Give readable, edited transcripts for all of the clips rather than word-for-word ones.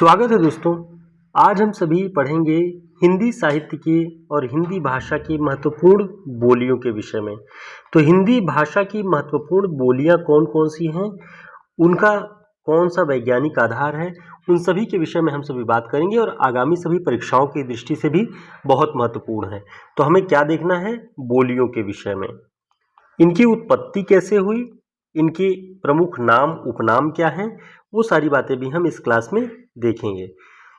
स्वागत है दोस्तों। आज हम सभी पढ़ेंगे हिंदी साहित्य के और हिंदी भाषा की महत्वपूर्ण बोलियों के विषय में। तो हिंदी भाषा की महत्वपूर्ण बोलियां कौन कौन सी हैं, उनका कौन सा वैज्ञानिक आधार है, उन सभी के विषय में हम सभी बात करेंगे और आगामी सभी परीक्षाओं की दृष्टि से भी बहुत महत्वपूर्ण है। तो हमें क्या देखना है, बोलियों के विषय में। इनकी उत्पत्ति कैसे हुई, इनके प्रमुख नाम उपनाम क्या हैं, वो सारी बातें भी हम इस क्लास में देखेंगे।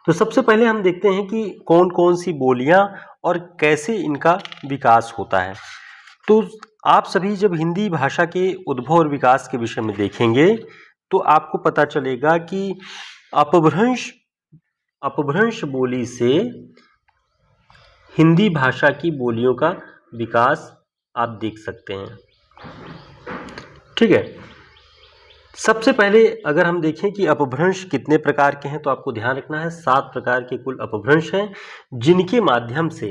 तो सबसे पहले हम देखते हैं कि कौन कौन सी बोलियां और कैसे इनका विकास होता है। तो आप सभी जब हिंदी भाषा के उद्भव और विकास के विषय में देखेंगे तो आपको पता चलेगा कि अपभ्रंश बोली से हिंदी भाषा की बोलियों का विकास आप देख सकते हैं। ठीक है, सबसे पहले अगर हम देखें कि अपभ्रंश कितने प्रकार के हैं तो आपको ध्यान रखना है 7 प्रकार के कुल अपभ्रंश हैं, जिनके माध्यम से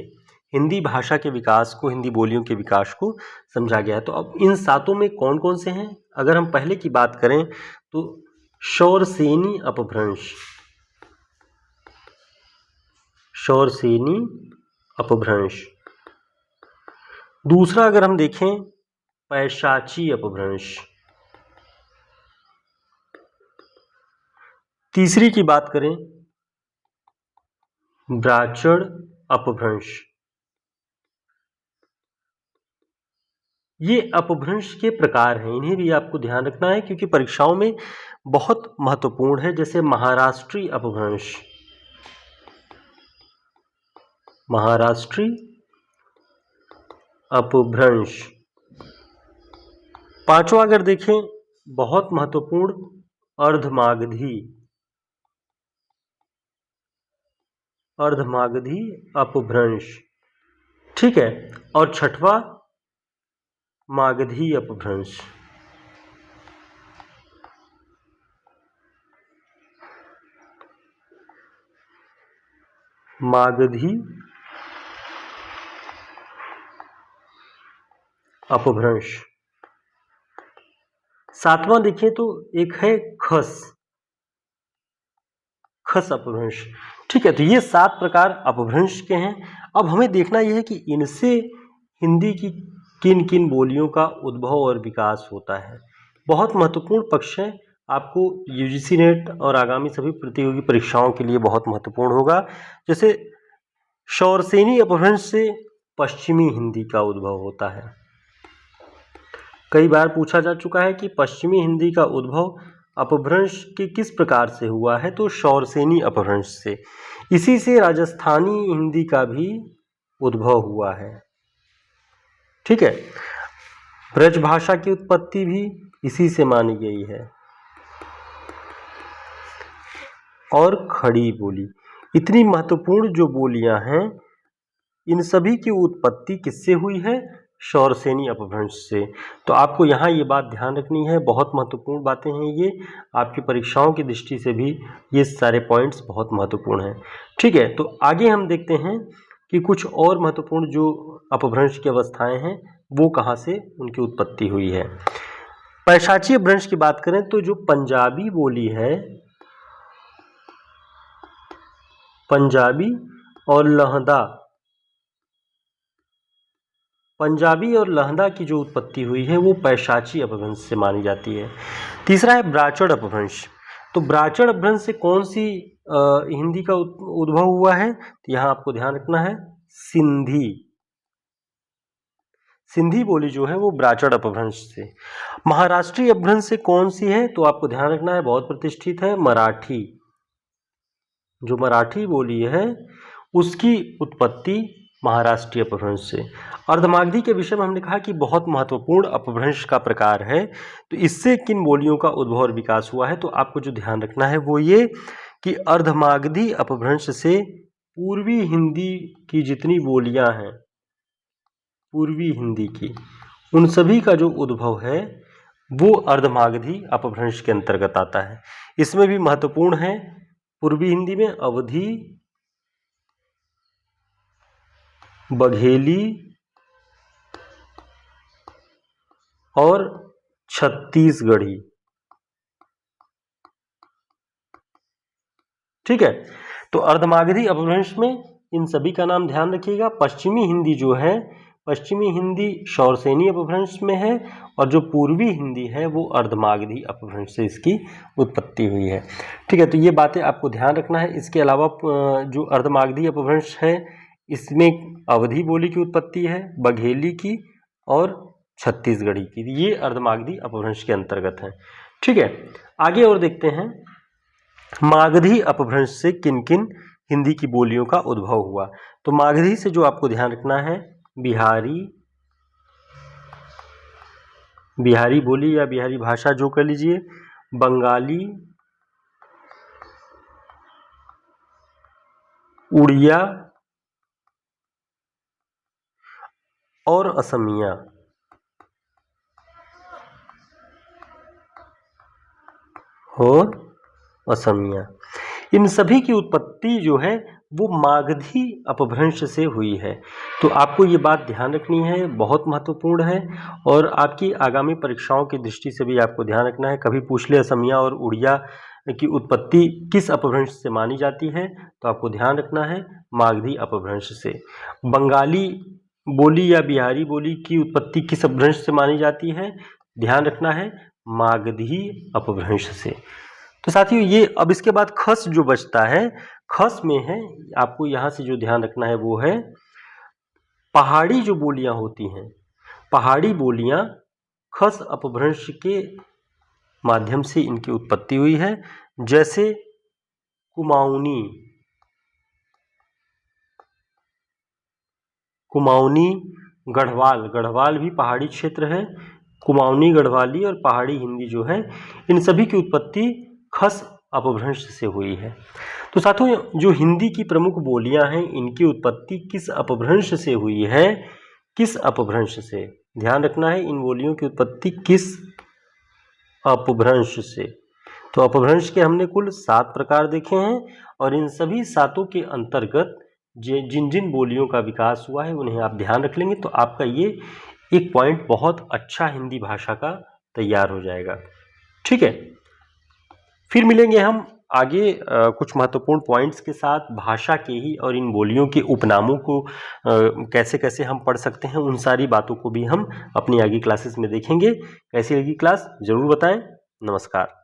हिंदी भाषा के विकास को, हिंदी बोलियों के विकास को समझा गया है। तो अब इन 7 में कौन कौन से हैं, अगर हम पहले की बात करें तो शौरसेनी अपभ्रंश, शौरसेनी अपभ्रंश। दूसरा अगर हम देखें पैशाची अपभ्रंश। तीसरी की बात करें ब्राचड़ अपभ्रंश। ये अपभ्रंश के प्रकार हैं, इन्हें भी आपको ध्यान रखना है क्योंकि परीक्षाओं में बहुत महत्वपूर्ण है। जैसे महाराष्ट्री अपभ्रंश, महाराष्ट्री अपभ्रंश। पांचवा अगर देखें बहुत महत्वपूर्ण अर्धमागधी, अर्धमागधी अपभ्रंश। ठीक है, और छठवां मागधी अपभ्रंश। मागधी अपभ्रंश। सातवां देखें तो एक है खस, खस अपभ्रंश। ठीक है, तो ये 7 प्रकार अपभ्रंश के हैं। अब हमें देखना यह है कि इनसे हिंदी की किन किन बोलियों का उद्भव और विकास होता है। बहुत महत्वपूर्ण पक्ष है, आपको यूजीसी नेट और आगामी सभी प्रतियोगी परीक्षाओं के लिए बहुत महत्वपूर्ण होगा। जैसे शौरसेनी अपभ्रंश से पश्चिमी हिंदी का उद्भव होता है। कई बार पूछा जा चुका है कि पश्चिमी हिंदी का उद्भव अपभ्रंश के किस प्रकार से हुआ है, तो शौरसेनी अपभ्रंश से। इसी से राजस्थानी हिंदी का भी उद्भव हुआ है। ठीक है, ब्रज भाषा की उत्पत्ति भी इसी से मानी गई है। और खड़ी बोली, इतनी महत्वपूर्ण जो बोलियां हैं, इन सभी की उत्पत्ति किससे हुई है, शौरसेनी अपभ्रंश से। तो आपको यहाँ ये बात ध्यान रखनी है, बहुत महत्वपूर्ण बातें हैं ये, आपकी परीक्षाओं की दृष्टि से भी ये सारे पॉइंट्स बहुत महत्वपूर्ण हैं। ठीक है, तो आगे हम देखते हैं कि कुछ और महत्वपूर्ण जो अपभ्रंश की अवस्थाएं हैं वो कहाँ से उनकी उत्पत्ति हुई है। पैशाची अपभ्रंश की बात करें तो जो पंजाबी बोली है, पंजाबी और लहदा, पंजाबी और लहदा की जो उत्पत्ति हुई है वो पैशाची अपभ्रंश से मानी जाती है। तीसरा है ब्राचड़ अपभ्रंश। तो ब्राचड़ अपभ्रंश से कौन सी हिंदी का उद्भव हुआ है, तो यहाँ आपको ध्यान रखना है सिंधी, सिंधी बोली जो है वो ब्राचड़ अपभ्रंश से। महाराष्ट्री अपभ्रंश से कौन सी है, तो आपको ध्यान रखना है, बहुत प्रतिष्ठित है, मराठी। जो मराठी बोली है उसकी उत्पत्ति महाराष्ट्रीय अपभ्रंश से। अर्धमागधी के विषय में हमने कहा कि बहुत महत्वपूर्ण अपभ्रंश का प्रकार है। तो इससे किन बोलियों का उद्भव और विकास हुआ है, तो आपको जो ध्यान रखना है वो ये कि अर्धमागधी अपभ्रंश से पूर्वी हिंदी की जितनी बोलियां हैं, पूर्वी हिंदी की, उन सभी का जो उद्भव है वो अर्धमागधी अपभ्रंश के अंतर्गत आता है। इसमें भी महत्वपूर्ण है पूर्वी हिंदी में अवधी, बघेली और छत्तीसगढ़ी। ठीक है, तो अर्धमागधी अपभ्रंश में इन सभी का नाम ध्यान रखिएगा। पश्चिमी हिंदी जो है, पश्चिमी हिंदी शौरसेनी अपभ्रंश में है और जो पूर्वी हिंदी है वो अर्धमागधी अपभ्रंश से इसकी उत्पत्ति हुई है। ठीक है, तो ये बातें आपको ध्यान रखना है। इसके अलावा जो अर्धमागधी अपभ्रंश है इसमें अवधी बोली की उत्पत्ति है, बघेली की और छत्तीसगढ़ी की, ये अर्धमागधी अपभ्रंश के अंतर्गत है। ठीक है, आगे और देखते हैं मागधी अपभ्रंश से किन किन हिंदी की बोलियों का उद्भव हुआ। तो मागधी से जो आपको ध्यान रखना है, बिहारी बोली या बिहारी भाषा जो कह लीजिए, बंगाली, उड़िया और असमिया, इन सभी की उत्पत्ति जो है वो मागधी अपभ्रंश से हुई है। तो आपको ये बात ध्यान रखनी है, बहुत महत्वपूर्ण है और आपकी आगामी परीक्षाओं की दृष्टि से भी आपको ध्यान रखना है। कभी पूछ ले असमिया और उड़िया की उत्पत्ति किस अपभ्रंश से मानी जाती है, तो आपको ध्यान रखना है मागधी अपभ्रंश से। बंगाली बोली या बिहारी बोली की उत्पत्ति किस अपभ्रंश से मानी जाती है, ध्यान रखना है मागधी अपभ्रंश से। तो साथियों ये अब इसके बाद खस जो बचता है, खस में है आपको यहाँ से जो ध्यान रखना है वो है पहाड़ी जो बोलियां होती हैं, पहाड़ी बोलियां खस अपभ्रंश के माध्यम से इनकी उत्पत्ति हुई है। जैसे कुमाऊनी, गढ़वाल, गढ़वाल भी पहाड़ी क्षेत्र है। कुमाऊनी, गढ़वाली और पहाड़ी हिंदी जो है इन सभी की उत्पत्ति खस अपभ्रंश से हुई है। तो साथियों जो हिंदी की प्रमुख बोलियां हैं इनकी उत्पत्ति किस अपभ्रंश से हुई है, किस अपभ्रंश से, ध्यान रखना है इन बोलियों की उत्पत्ति किस अपभ्रंश से। तो अपभ्रंश के हमने कुल 7 प्रकार देखे हैं और इन सभी 7 के अंतर्गत जिन जिन बोलियों का विकास हुआ है उन्हें आप ध्यान रख लेंगे तो आपका ये एक पॉइंट बहुत अच्छा हिंदी भाषा का तैयार हो जाएगा। ठीक है, फिर मिलेंगे हम आगे कुछ महत्वपूर्ण पॉइंट्स के साथ भाषा के ही और इन बोलियों के उपनामों को कैसे कैसे हम पढ़ सकते हैं, उन सारी बातों को भी हम अपनी आगे क्लासेस में देखेंगे। कैसी लगी क्लास जरूर बताएं। नमस्कार।